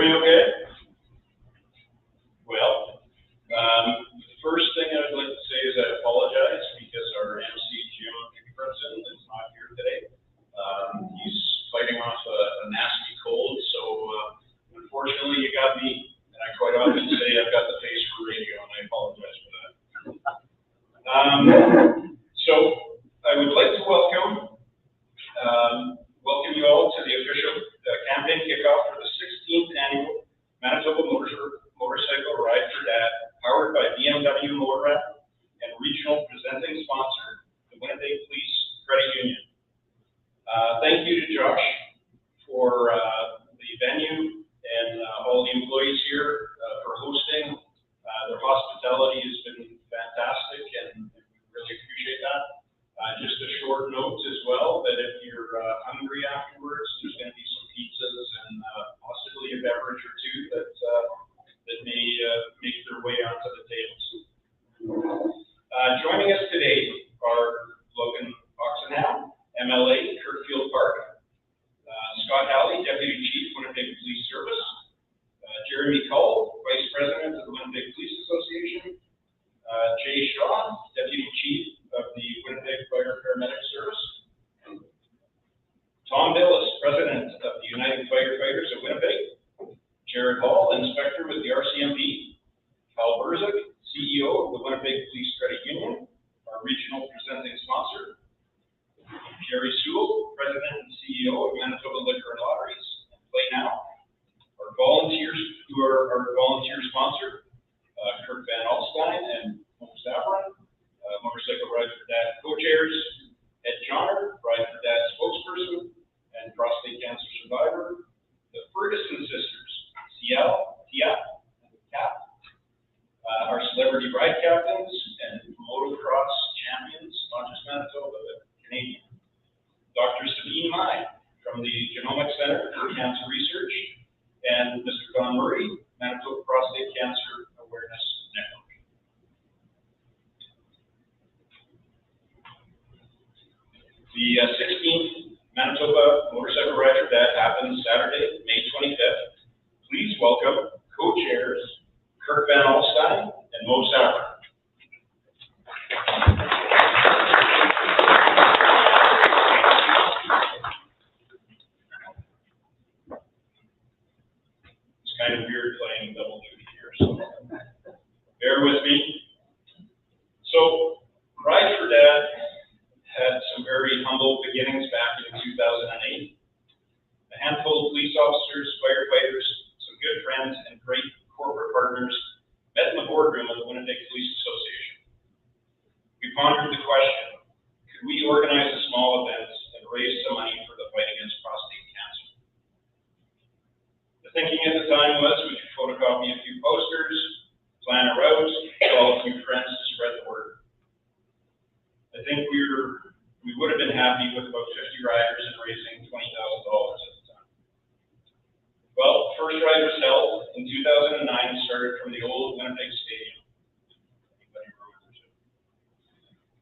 me okay? Well, the first thing I would like to say is I apologize because our MC, Jim Hickerson, is not here today. He's fighting off a nasty cold, so unfortunately you got me, and I quite often say I've got the face for radio, and I apologize for that. So I would like to welcome you all to the official campaign kickoff for the 16th annual Manitoba Motorcycle Ride for Dad, powered by BMW Motorrad and regional presenting sponsor, the Winnipeg Police Credit Union. Thank you to Josh for the venue and all the employees here for hosting. Their hospitality has been fantastic, and we really appreciate that. Just a short note as well that if you're hungry afterwards, there's going to be some pizzas and possibly a beverage or two that may make their way onto the tables. Joining us today are Logan Oxenham, MLA, Kirkfield Park, Scott Halley, Deputy Chief, Winnipeg Police Service, Jeremy Cull, Vice President of the Winnipeg Police Association, Jay Shaw, Deputy Chief of the Winnipeg Fire Paramedic Service, Tom Billis, President of the United Firefighters of Winnipeg, Jared Hall, Inspector with the RCMP, Kyle Burzik, CEO of the Winnipeg Police Credit Union, our regional presenting sponsor, Jerry Sewell, President and CEO of Manitoba Liquor and Lotteries, and Play Now, our volunteers who are our volunteer sponsor, Kirk Van Alstein and Mo Savron, Motorcycle Ride for Dad co-chairs, Ed Johnner, Ride for Dad spokesperson and prostate cancer survivor, the Ferguson sisters, CL, Tia, and Cap, our celebrity ride captains and motocross champions, not just Manitoba, but Canadian. Dr. Sabine Mai from the Genomic Center for Cancer Research, and Mr. Don Murray, Manitoba Prostate Cancer Awareness Network. The 16th Manitoba Motorcycle Ride for Dad happens Saturday, May 25th. Please welcome co-chairs Kirk Van Alstein and Mo Savron. It's kind of weird playing double duty here, so bear with me. So, Ride for Dad had some very humble beginnings back in 2008. A handful of police officers, firefighters, some good friends, and great corporate partners met in the boardroom of the Winnipeg Police Association. We pondered the question, could we organize a small event and raise some money for the fight against prostate cancer? The thinking at the time was we could photocopy a few posters, plan a route, call a few friends to spread the word. I think we would have been happy with about 50 riders and raising $20,000 at the time. Well, the first ride was held in 2009, started from the old Winnipeg Stadium. Anybody remembers it?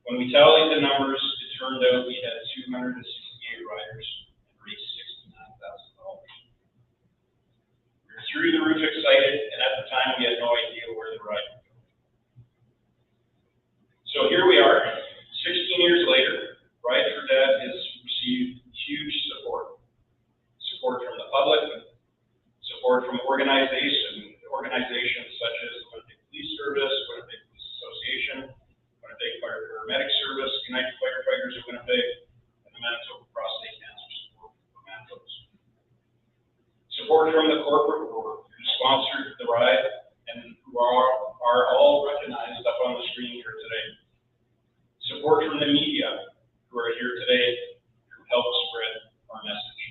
When we tallied the numbers, it turned out we had 268 riders and raised $69,000. We were through the roof excited, and at the time we had no idea where the ride would go. So here we are. 16 years later, Ride for Dad has received huge support. Support from the public, support from organizations such as the Winnipeg Police Service, Winnipeg Police Association, Winnipeg Fire Paramedic Service, United Firefighters of Winnipeg, and the Manitoba Prostate Cancer Support for Manitoba. Support from the corporate world who sponsored the ride and who are all recognized up on the screen here today. Support from the media, who are here today, who help spread our message.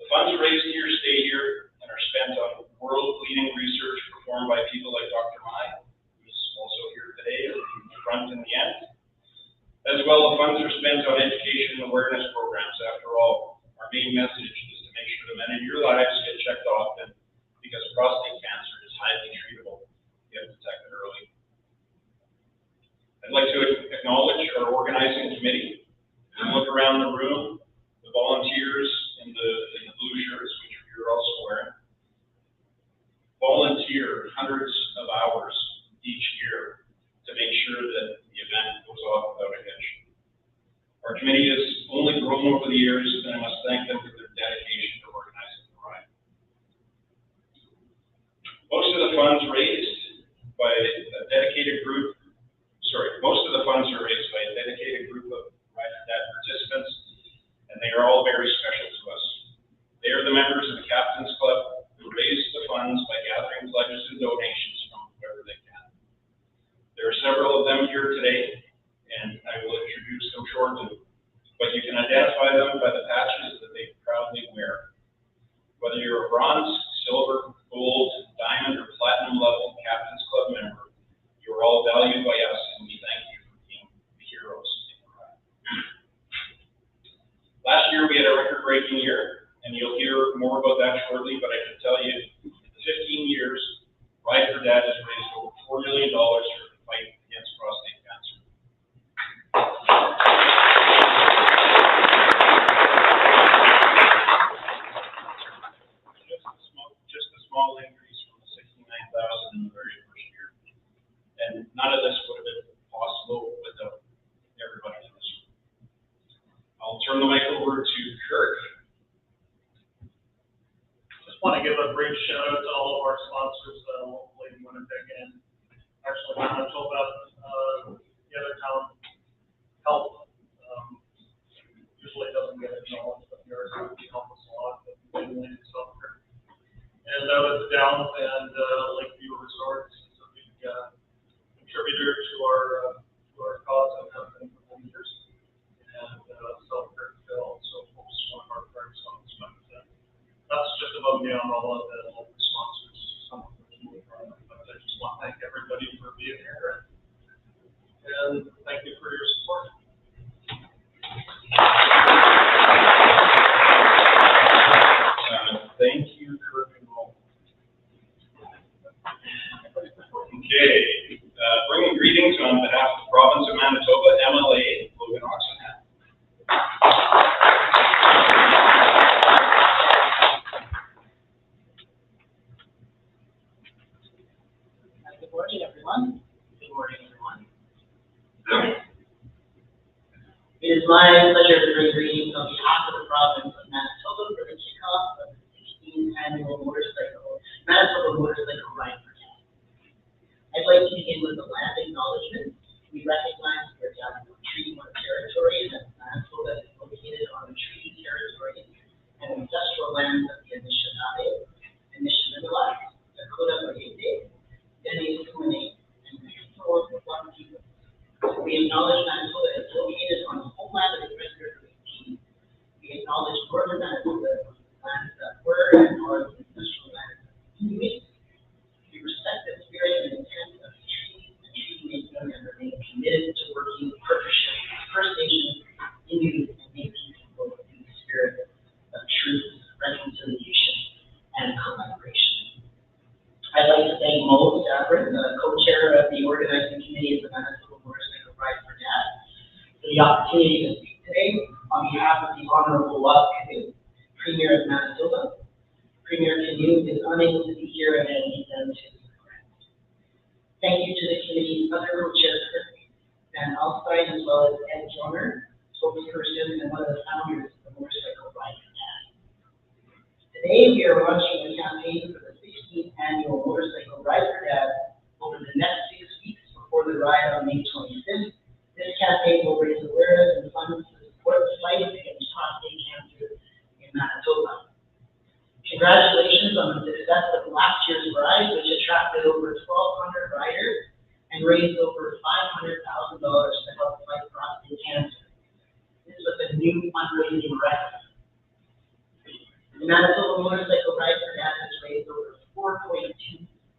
The funds raised here stay here and are spent on world-leading research performed by people like Dr. Mai, who's also here today, in the front and the end. As well, the funds are spent on education and awareness programs. After all, our main message is to make sure the men in your lives get checked often, because prostate cancer is highly treatable if detected early. I'd like to acknowledge our organizing committee. And look around the room, the volunteers in the blue shirts, which you're also wearing. here hundreds of hours each year to make sure that the event goes off without a hitch. Our committee has only grown over the years, and I must thank them for their dedication to organizing the ride. Most of the funds are raised by a dedicated group of Ride for Dad participants, and they are all very special to us. They are the members of the Captain's Club who raise the funds by gathering pledges and donations from whoever they can. There are several of them here today, and I will introduce them shortly, but you can identify them by the patches that they proudly wear. Whether you're a bronze, silver, gold, diamond, or platinum level Captain's Club member, you're all valued by us, and we thank you for being the heroes in the ride. Last year we had a record-breaking year, and you'll hear more about that shortly, but I can tell you, in 15 years, Ride for Dad has raised over $4 million for the fight against prostate cancer. Just a small increase from the $69,000 in the very first year. And none of this would have been possible without everybody in this room. I'll turn the mic over to Kirk. Just want to give a brief shout out to all of our sponsors locally in Winnipeg and actually Manitoba, the other town help. Usually doesn't get acknowledged, but yours help us a lot. And out at the Downs and Lakeview Resorts is a big contributor to our cause and have been for many years. And Selkirk also hosts one of our prayer songs. But that's just about me on all of the local sponsors. Some of which we run, but I just want to thank everybody for being here. And thank you for your support. Thank you, Kirk and Mo. Okay, bringing greetings on behalf of the province of Manitoba, MLA Logan Oxenham. Good morning, everyone. Good morning, everyone. It is my pleasure to bring greetings on behalf of the province of Manitoba for the kickoff of the 16th annual Manitoba Motorcycle Ride for Dad. I'd like to begin with a land acknowledgement. We recognize that the Treaty 1 territory that Manitoba is located on the treaty territory and industrial lands of the Anishinaabe, Anishinaabe, Dakota Oriente, Dene Kumane, and Mexico One people. We acknowledge Manitoba is located on the homeland of the Red River King. We acknowledge northern Manitoba, lands that were and are the industrial lands of Inuit. We respect the spirit and intent of the treaty and treaty making and remain committed to working in partnership with First Nations, Inuit, and Métis people in the spirit of truth, reconciliation, and collaboration. I'd like to thank Mo Stavrin, the co-chair of the organizing committee of the Manitoba Motorcycle Ride for Dad, for the opportunity to speak today on behalf of the Honorable Rob Canoe, Premier of Manitoba. Premier Canoe is unable to be here and I need them to regret. Thank you to the committee's other co-chairs, Van Alstein, as well as Ed Joner, spokesperson and one of the founders of the Motorcycle Ride for Dad. Today we are launching a campaign for the 16th annual Motorcycle Ride for Dad over the next 6 weeks before the ride on May 25th. This campaign will raise awareness and funds to support the fight against prostate cancer in Manitoba. Congratulations on the success of last year's ride, which attracted over 1,200 riders and raised over $500,000 to help fight prostate cancer. This was a new fundraising record. The Manitoba Motorcycle Ride for Dad has raised over $4.2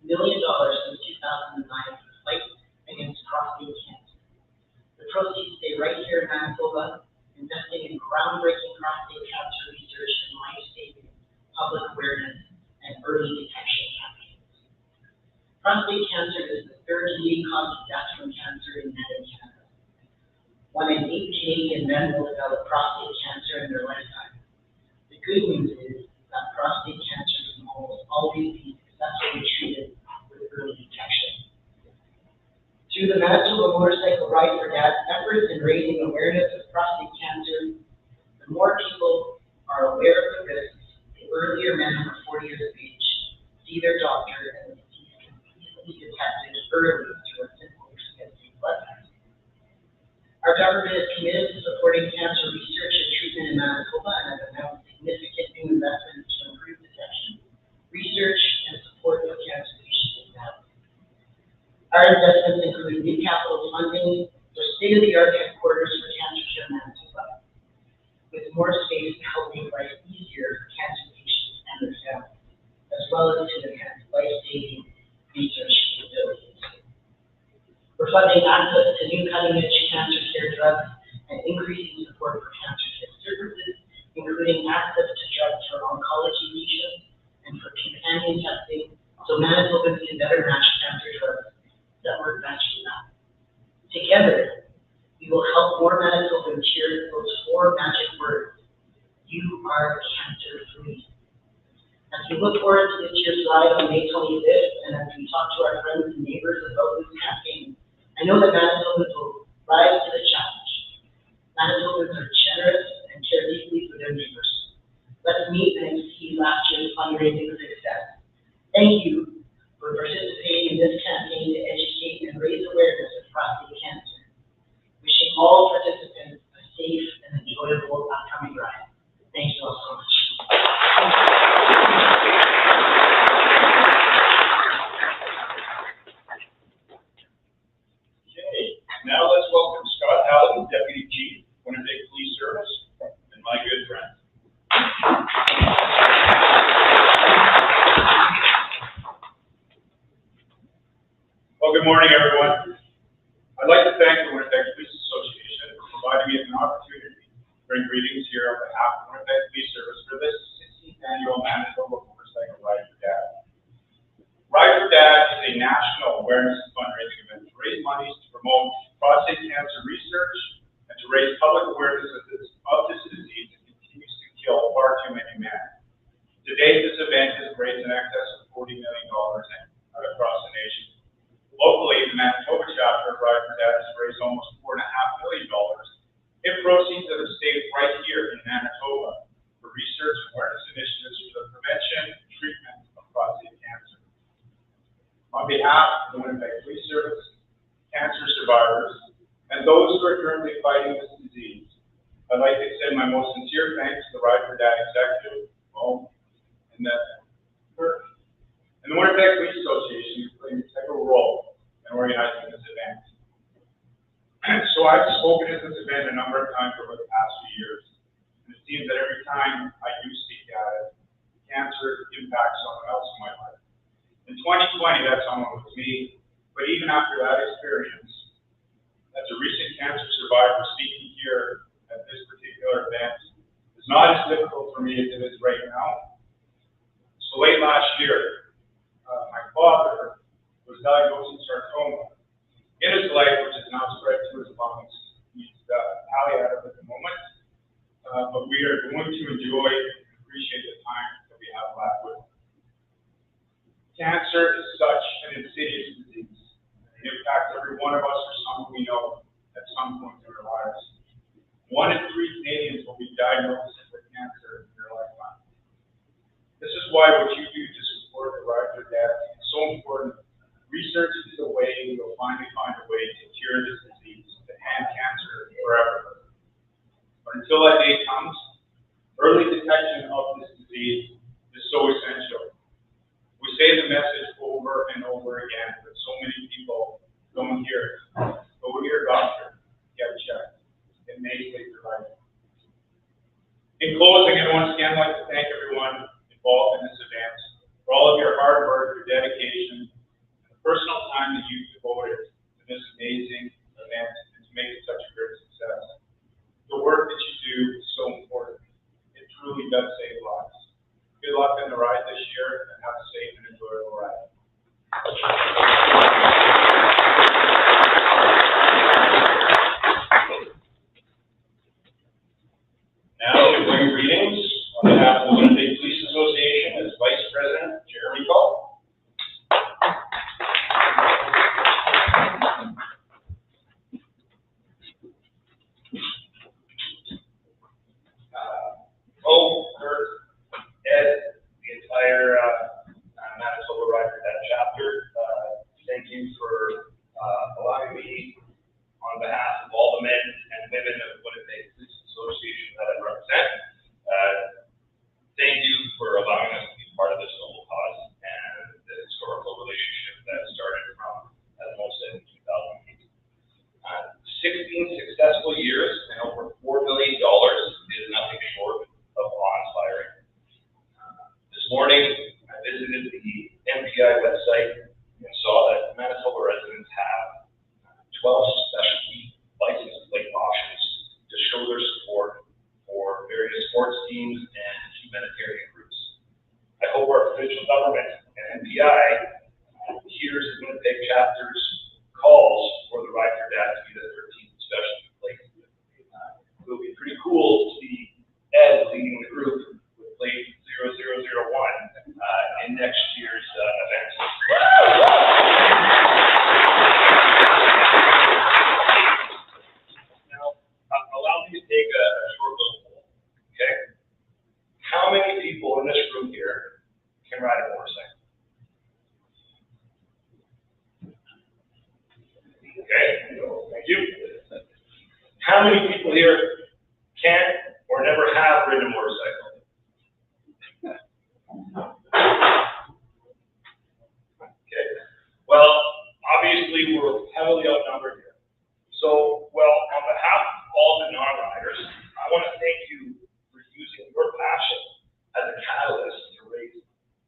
million since 2009 for the fight against prostate cancer. The proceeds stay right here in Manitoba, investing in groundbreaking prostate cancer research and life-saving public awareness and early detection campaigns. Prostate cancer is the third leading cause of death from cancer in men in Canada. 1 in 8 Canadian men will develop prostate cancer in their lifetime. The good news is that prostate cancer can almost always be successfully treated with Through the Manitoba Motorcycle Ride for Dad efforts in raising awareness of prostate cancer, the more people are aware of the risks, the earlier men over 40 years of age see their doctor, and the disease can easily be detected early through a simple expensive blood test. Our government is committed to supporting cancer research and treatment in Manitoba and has announced significant new investments to improve detection, research, and support for cancer patients in Manitoba. Our investments include new capital funding for state-of-the-art headquarters for cancer care in Manitoba, with more space to help make life easier for cancer patients and their families, as well as to enhance life-saving research capabilities. We're funding access to new cutting-edge cancer care drugs and increasing support for cancer care services, including access to drugs for oncology patients and for companion testing, so Manitobans can better match cancer drugs that we're matching up. Together, we will help more Manitobans hear those 4 magic words: you are cancer-free. As we look forward to this year's ride on May 25th, and as we talk to our friends and neighbors about this campaign, I know that Manitobans will rise to the challenge. Manitobans are generous and care deeply for their neighbors. Let's meet and exceed last year's fundraising success. Thank you for participating in this campaign to educate and raise awareness of prostate cancer. Wishing all participants a safe and enjoyable upcoming ride. Thank you all so much. Okay, now let's welcome Scott Allen, Deputy Chief, Winnipeg Police Service, and my good friend. Well, good morning, everyone. I'd like to thank the Winnipeg Police Association for providing me an opportunity to bring greetings here on behalf of Winnipeg Police Service for this 16th annual Manitoba Motorcycle Ride for Dad. Ride for Dad is a national awareness and fundraising event to raise money to promote prostate cancer research and to raise public awareness of this disease that continues to kill far too many men. To date, this event has raised in excess of $40 million across the nation. Locally, the Manitoba chapter of Ride for Dad has raised almost $4.5 million in proceeds that have stayed right here in Manitoba for research and awareness initiatives for the prevention and treatment of prostate cancer. On behalf of the Winnipeg Police Service, cancer survivors, and those who are currently fighting this disease, I'd like to extend my most sincere thanks to the Ride for Dad executive, and the Winnipeg Police Association is playing an integral role in organizing this event. So I've spoken at this event a number of times over the past few years, and it seems that every time I do speak at it, cancer impacts someone else in my life. In 2020, that someone was me, but even after that experience, as a recent cancer survivor speaking here at this particular event, is not as difficult for me as it is right now. So late last year, my father was diagnosed with sarcoma in his leg, which is now spread to his lungs. He's palliative at the moment, but we are going to enjoy and appreciate the time that we have left with him. Cancer is such an insidious disease. It impacts every one of us or someone we know at some point in our lives. 1 in 3 Canadians will be diagnosed with cancer in their lifetime. This is why what you do to support the Ride for Dad is so important. Research is a way we will finally find a way to cure this disease, to end cancer forever. But until that day comes, early detection of this disease is so essential. We say the message over and over again, but so many people don't hear it. Go to your doctor, get checked. It may save your life. In closing, I once again like to thank everyone involved in this event for all of your hard work, your dedication, and the personal time that you've devoted to this amazing event and to make it such a great success. The work that you do is so important. It truly does save lives. Good luck in the ride this year, and have a safe and enjoyable ride. Now to bring greetings on behalf of the Winnipeg Police Association is Vice President Jeremy Call. successful years and over $4 million is nothing short of awe-inspiring. This morning, I visited the MPI website and saw that Manitoba residents have 12 specialty license plate options to show their support for various sports teams and humanitarian groups. I hope our provincial government and MPI hears the Winnipeg chapter's calls for the Ride for Dad to be the 13th specialty plate. It will be pretty cool to see Ed leading the group with plate 0001 in next year's event. Now, allow me to take a short little poll, okay? How many people in this room here can ride a motorcycle? Okay, thank you. How many people here can or never have ridden a motorcycle? Okay, well, obviously we're heavily outnumbered here. So, well, on behalf of all the non-riders, I want to thank you for using your passion as a catalyst to raise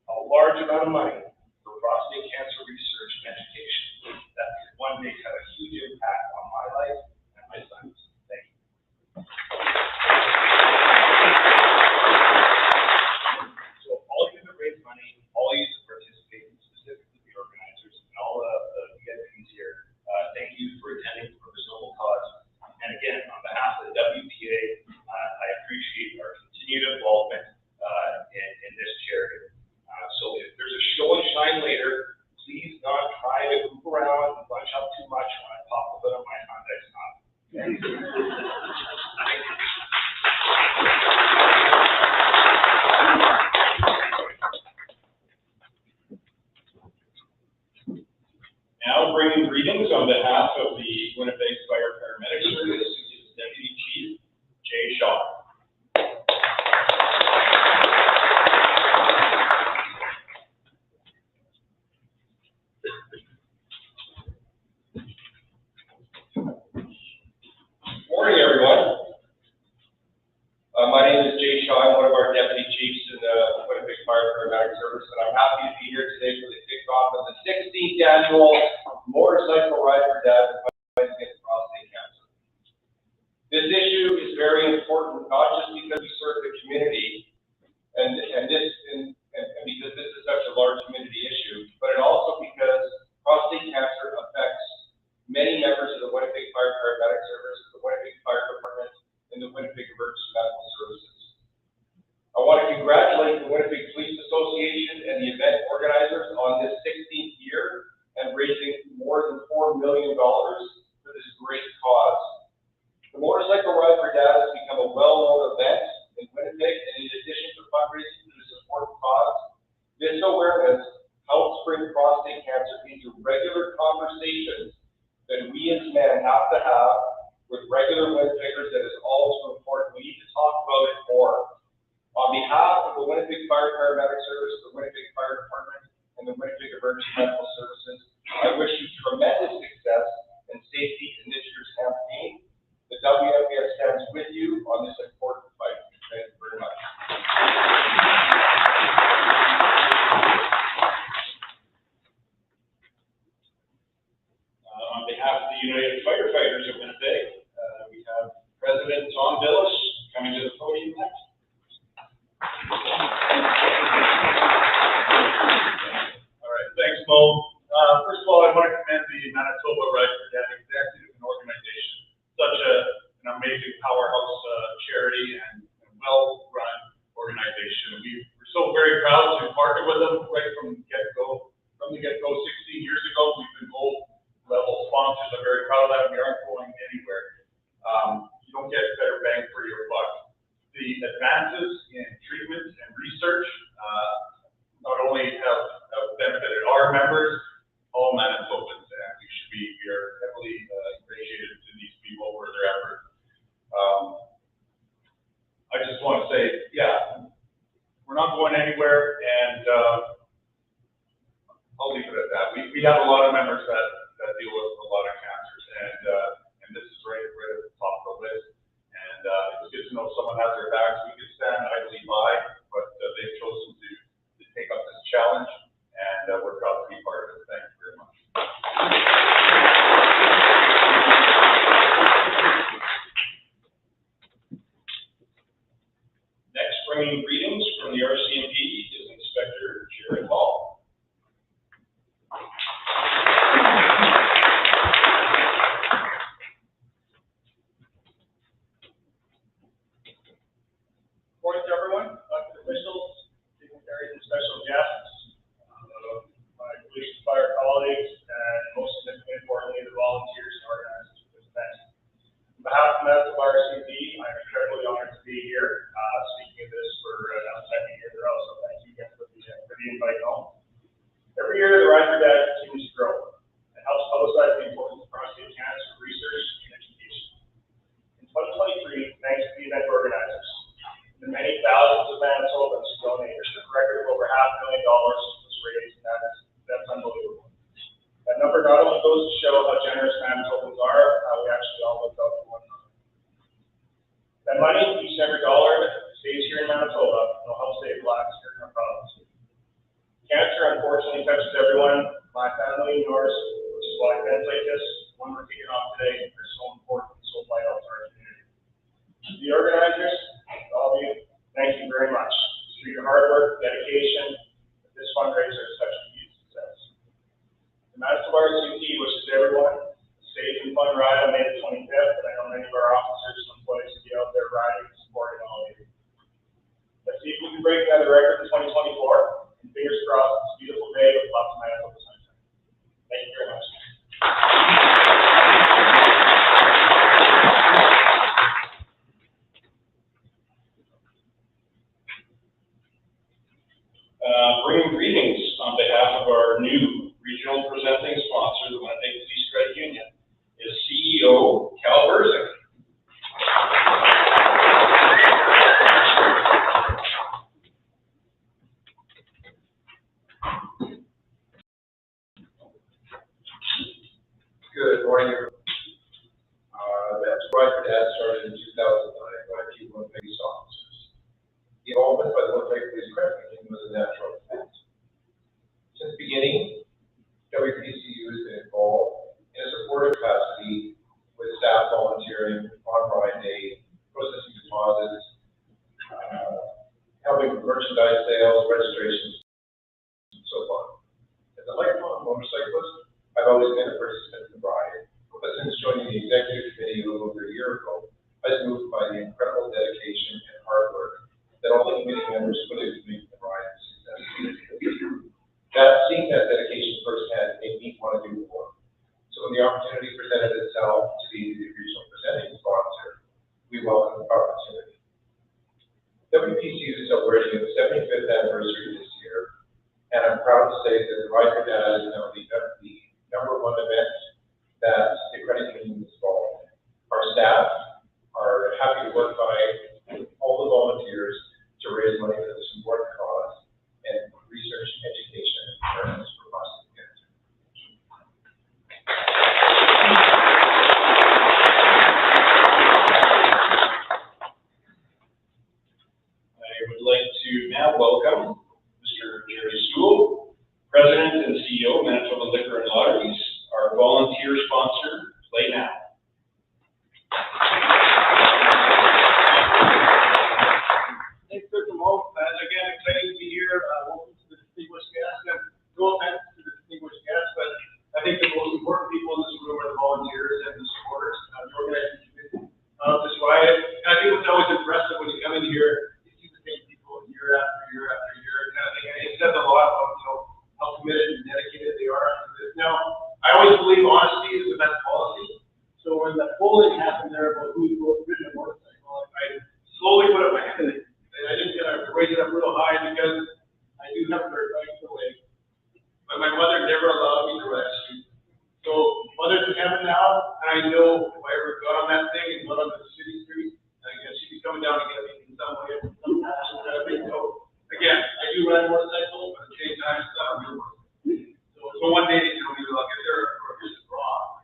a large amount of money for prostate cancer research and education that could one day have a huge impact on my life and my son's. Thank you. So all of you that raise money, all of you that participate, specifically the organizers and all the VIPs here, thank you for attending for this noble cause. And again, on behalf of the WPA, I appreciate our continued involvement in this charity. So if there's a show and shine later, please not try to move around and bunch up too much when I pop a bit of my context off. Now bringing greetings on behalf of the Winnipeg Fire Paramedic Service is Deputy Chief Jay Shaw. Morning, everyone. My name is Jay Shaw. I'm one of our deputy chiefs in the Winnipeg Fire Paramedic Service, and I'm happy to be here today for the kickoff of the 16th annual Motorcycle Ride for Dad to fight against prostate cancer. This issue is very important, not just because we serve the community and because this is such a large community issue, but also because prostate cancer affects many members of the Winnipeg Fire Paramedic Service, the Winnipeg Fire Department, and the Winnipeg Emergency Medical Services. I want to congratulate the Winnipeg Police Association and the event organizers on this 16th year and raising more than $4 million for this great cause. The Motorcycle Ride for Dad has become a well-known event in Winnipeg, and in addition to fundraising to support the cause, this awareness helps bring prostate cancer into regular conversations that we as men have to have with regular Winnipeggers. That is also important. We need to talk about it more. On behalf of the Winnipeg Fire Paramedic Service, the Winnipeg Fire Department, and the Winnipeg Emergency Medical Services, I wish you tremendous success and safety in this year's campaign. The WFPS stands with you on this important fight. Thank you very much. On behalf of the United Firefighters of Winnipeg, we have President Tom Billis coming to the podium next. All right, thanks, Mo. First of all, I want to commend the Manitoba Ride for Dad executive and organization. Such an amazing powerhouse charity and well-run organization. We're so very proud to partner with them right from the get-go. 16 years ago, we've been gold level sponsors. I'm very proud of that. We aren't going anywhere. You don't get better bang for your buck. The advances in treatment and research not only have benefited our members, all Manitobans, and we are heavily appreciated to these people for their effort. I just want to say, yeah, we're not going anywhere, and I'll leave it at that. We have a lot of members that deal with a lot of cancers, and this is right at the top of the However, not only goes to show how generous Manitobans are, we actually all look out for one another. That money, each and every dollar that stays here in Manitoba, will help save lives here in our province. Cancer, unfortunately, touches everyone, my family, yours, which is why events like this, one we're kicking off today, are so important and so vital to our community. The organizers, all of you, thank you very much. Through your hard work, dedication, this fundraiser is such a huge success. The Manitoba RCMP wishes everyone a safe and fun ride on May the 25th, and I know many of our officers and employees will be out there riding and supporting all of you. Let's see if we can break another record in 2024, and fingers crossed, it's a beautiful day with lots of Manitoba sunshine. Thank you very much. Bringing greetings on behalf of our new regional presenting sponsor, the Winnipeg Police Credit Union, is CEO Cal Burzik. Good morning, everyone. That's right, for Dad started in 2009 by a few Winnipeg police officers. The involvement by the Winnipeg Police Credit Union was a natural event. Since the beginning, WPCU has been involved in a supportive capacity with staff volunteering on Pride Day, processing deposits, helping with merchandise sales, registrations, and so on. As a lifelong motorcyclist, I've always been a participant in the ride, but since joining the executive committee a little over a year ago, I was moved by the incredible dedication and hard work that all the committee members put into making the ride a success. Seeing that dedication firsthand made me want to do more. So when the opportunity presented itself to be the regional presenting sponsor, we welcome the opportunity. WPCU is celebrating its 75th anniversary this year, and I'm proud to say that the Ride for Dad is now the #1 event that the credit union is involved in. Our staff are happy to work by all the volunteers to raise money for this important cause and research, education, and awareness for prostate cancer. I would like to now welcome Mr. Jerry Sewell, President and CEO of Manitoba Liquor and Lotteries, our volunteer sponsor, Play Now. Thanks, Mr. Mo. Again, excited to be here. Welcome to the distinguished guests. And no offense to the distinguished guests, but I think the most important people in this room are the volunteers and the supporters, the organizing committee of this ride. And I think what's always impressive when you come in here, you see the same people year after year after year, kind of thing. And it says a lot about, how committed and dedicated they are to this. Now, I always believe honesty is the best policy. So when the polling happened there about who's ridden a motorcycle, I slowly put up my hand. And I didn't raise it up real high because I do have a very right way. But my mother never allowed me to rescue. So mother's in heaven now, and I know if I ever got on that thing and went on the city street, again, she'd be coming down to get me in some way, some fashion, kind of thing. So again, I do ride a motorcycle, but at the same time, it's not a real motorcycle. So one day, maybe I'll get there, or here's the draw,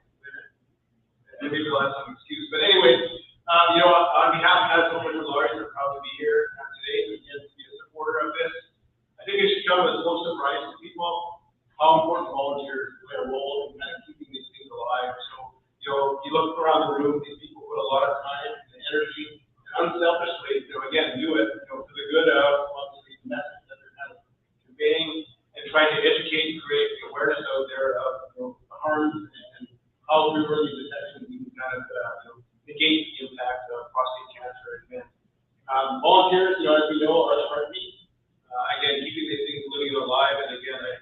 and maybe I'll have some excuse. But anyway, on behalf of Manitoba Liquor and Lotteries, we're proud to be here today again to be a supporter of this. I think it should come as no surprise to people how important volunteers play a role in kind of keeping these things alive. So, you look around the room, these people put a lot of time and energy, and unselfishly, again, do it, for the good of, obviously, the message that they're kind of conveying and trying to educate and create the awareness out there of, the harms and how we really detection we can kind of, negate the impact of prostate cancer again. Volunteers, as we know, are the heartbeat. Again, keeping these things living alive, and again, I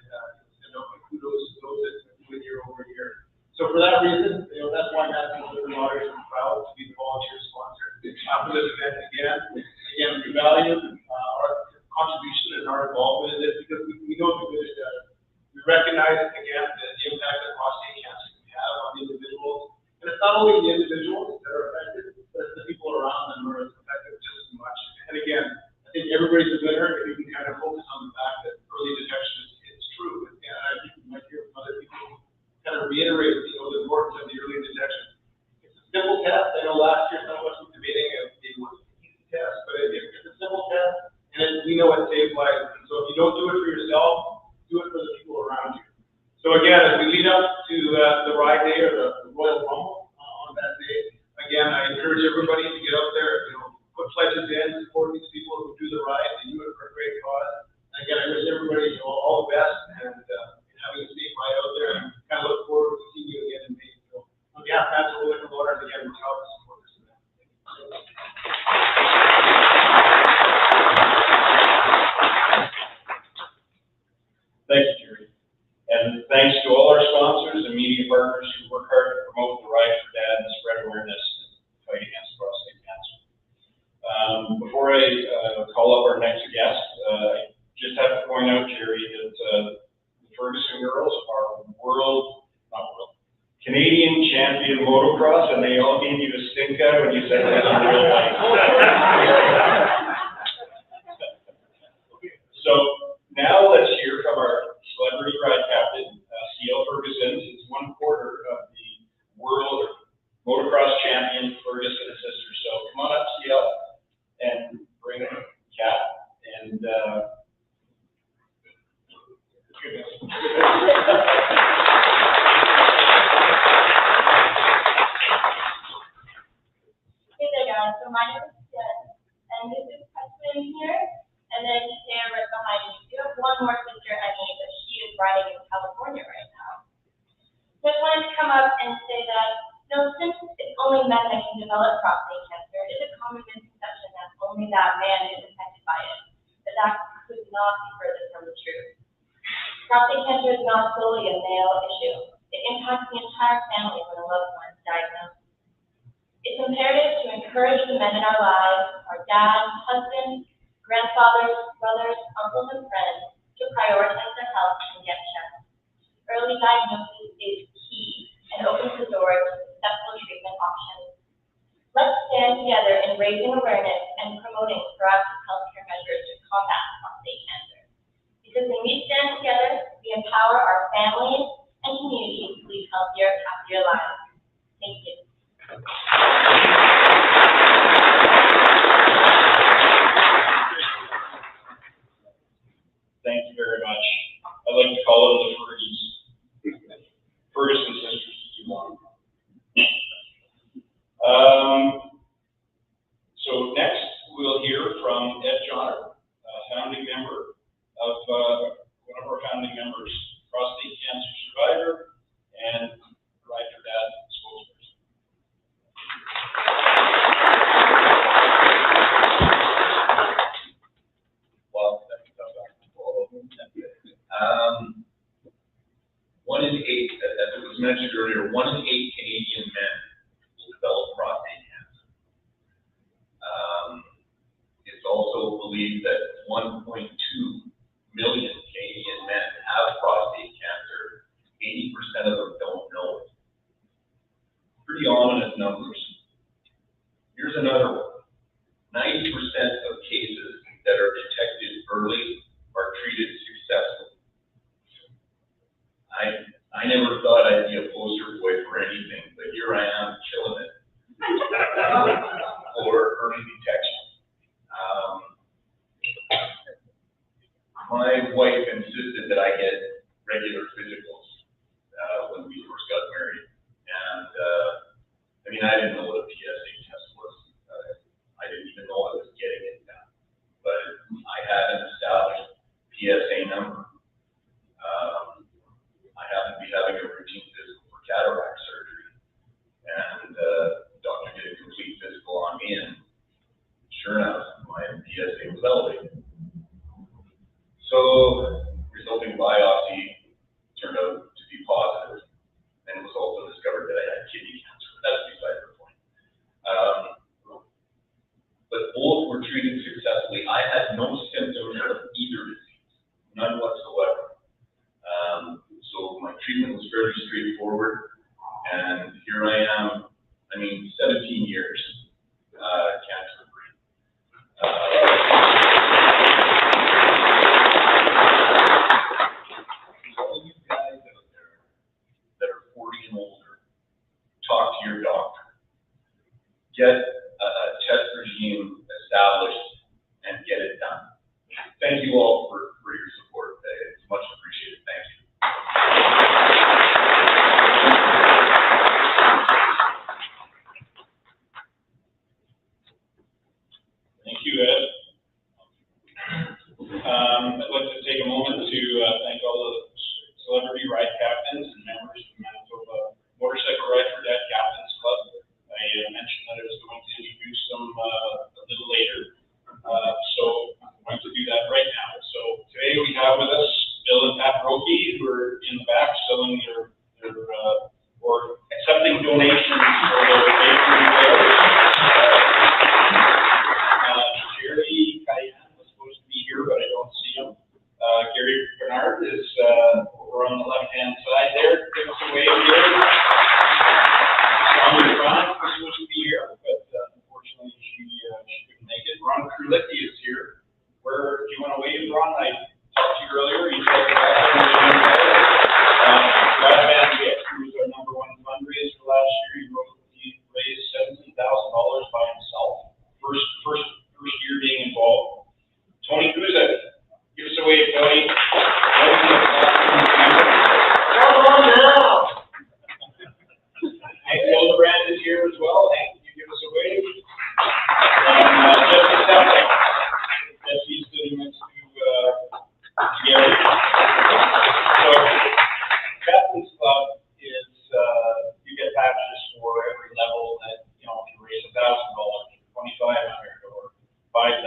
kudos to those that do it year over year. So for that reason, that's why Manitoba Liquor and Lotteries is proud to be the volunteer sponsor for this event again. Again, we value our contribution and our involvement in this because we know the good it does. We recognize again the impact that prostate cancer can have on individuals. And it's not only the individuals that are affected, but it's the people around them who are affected just as much. And again, I think everybody's a winner if you can kind of focus on the fact that early detection is true. And I think you might hear from other people kind of reiterate, the importance of the early detection. It's a simple test. I know last year some of us were debating if it was an easy test, but it's a simple test, and we know it saves lives. And so if you don't do it for yourself, do it for the people around you. So again, as we lead up to the Ride Day or the Royal Rumble on that day, again, I encourage everybody to get out there, put pledges in, support these people who do the ride. They do it for a great cause. And again, I wish everybody all the best and having a safe ride out there. And kind of look forward to seeing you again in May. So on behalf of Manitoba Liquor Board, again, we're proud to support this event. Thank you, Jerry. And thanks to all our sponsors and media partners who work hard to promote the Ride for Dad and spread awareness in the fight against prostate cancer. Before I call up our next guest, I just have to point out, Jerry, that the Ferguson girls are Canadian champion motocross, and they all gave you a stink eye when you said that in real life. So now let's hear from our celebrity ride captain, CL Ferguson. He's 1/4 of the world motocross champion, Ferguson and sisters. So come on up, CL, and bring Kat. And Hey there, guys. So my name is Jen, and this is Preston here, and then Sarah right behind me. We have one more sister, Annie, but she is riding in California right now. Just wanted to come up and say that, since it's only men that can develop prostate cancer, it is a common misconception that only that man is affected by it, but that could not be further from the truth. Prostate cancer is not solely a male issue. It impacts the entire family when a loved one is diagnosed. It's imperative to encourage the men in our lives, our dads, husbands, grandfathers, brothers, uncles, and friends to prioritize their health and get checked. Early diagnosis is key and opens the door to successful treatment options. Let's stand together in raising awareness and promoting proactive healthcare measures to combat prostate cancer. Because when we stand together, we empower our families and communities to lead healthier, happier lives. Thank you. thank you very much. I'd like to call them the Ferguson sisters, if you want. So next, we'll hear from Ed Johnner, a founding member of one of our founding members, prostate cancer survivor, and Ride for Dad spokesperson. Well, one in 8, as it was mentioned earlier, 1 in 8 Canadian men will develop prostate cancer. It's also believed that 1.2 million Canadian men have prostate cancer. 80% of them don't know it. Pretty ominous numbers. Here's another one. 90% of cases that are detected early are treated successfully. I never thought I'd be a poster boy for anything, but here I am killing it for early detection. My wife insisted that I get regular physicals when we first got married, and I didn't know what a PSA test was. I didn't even know I was getting it done, but I had an established PSA number. I happened to be having a routine physical for cataract surgery, and the doctor did a complete physical on me, and sure enough, my PSA was elevated. So, resulting biopsy turned out to be positive, and it was also discovered that I had kidney cancer. But that's beside the point. But both were treated successfully. I had no symptoms of either disease, none whatsoever. So my treatment was fairly straightforward, and here I am. 17 years cancer-free. All you guys out there that are 40 your doctor. Get a test regime established and get it done. Thank you all for your support. It's much appreciated. Thank you. Thank you, Ed. I'd like to take a moment to thank all the celebrity ride captains and members of the Manitoba Motorcycle Ride for Dad Captains Club. I mentioned that I was going to introduce them a little later, so I'm going to do that right now. So today we have with us Bill and Pat Roki, who are in the back selling their or accepting donations for their bakery there. Jerry Cayenne was supposed to be here, but I don't see him. Gary Bernard is over on the left-hand side there. Give us a wave, Gary. Tommy Ron was supposed to be here, but unfortunately she couldn't make it. Ron Krulicki is here. Where do you want to wave, Ron? I talked to you earlier. You said Brad Van Witt, who was our #1 fundraiser last year. He raised $17,000 by himself. First year being involved. Tony Kuzak, give us a wave, Tony. Come on now. Hank Hildebrand is here as well. Hank, can you give us a wave? And Jesse Stephan. Jesse's sitting next to Gary. So, Captain's Club is, you get patches for every level that, you raise $1,000, $2,500, or $5,000,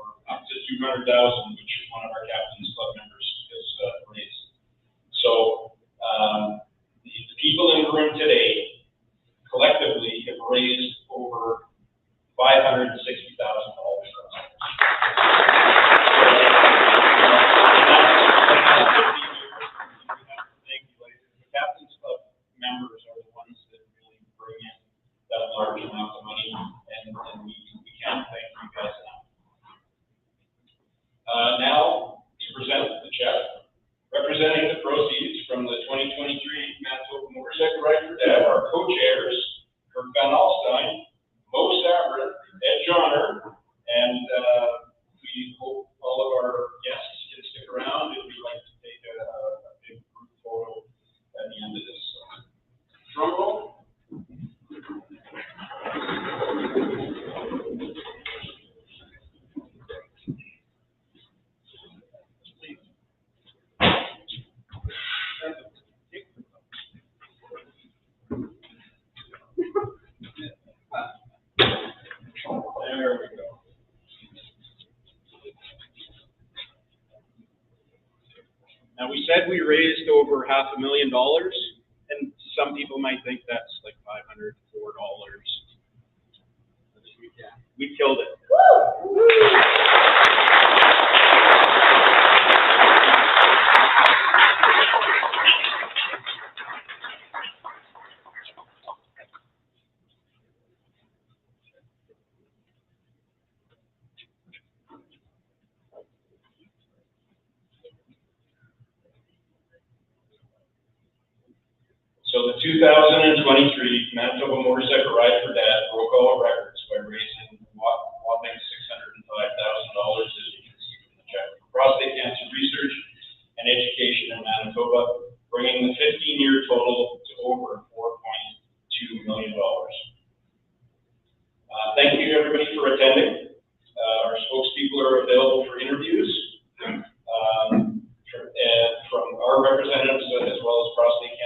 or up to $200,000, which is one of our Captain's Club members has raised. So the people in the room today collectively have raised over $560,000. The Captain's Club members are the ones that really bring in that large amount of money, and we can't thank you guys enough. Now, to present the check, representing the proceeds from the 2023 Manitoba Motorcycle Ride for Dad, our co-chairs, Kirk Van Alstyne, Mo Sabrin, Ed Johnner, and we hope all of our guests can stick around if we'd like to take a big group photo at the end of this. Drum roll. There we go. Now, we said we raised over $500,000, and some people might think that's like $504. We killed it. So the 2023 Manitoba Motorcycle Ride for Dad broke all records by raising whopping $605,000, as you can see from the check, for prostate cancer research and education in Manitoba, bringing the 15-year total to over $4.2 million. Thank you, everybody, for attending. Our spokespeople are available for interviews from our representatives as well as prostate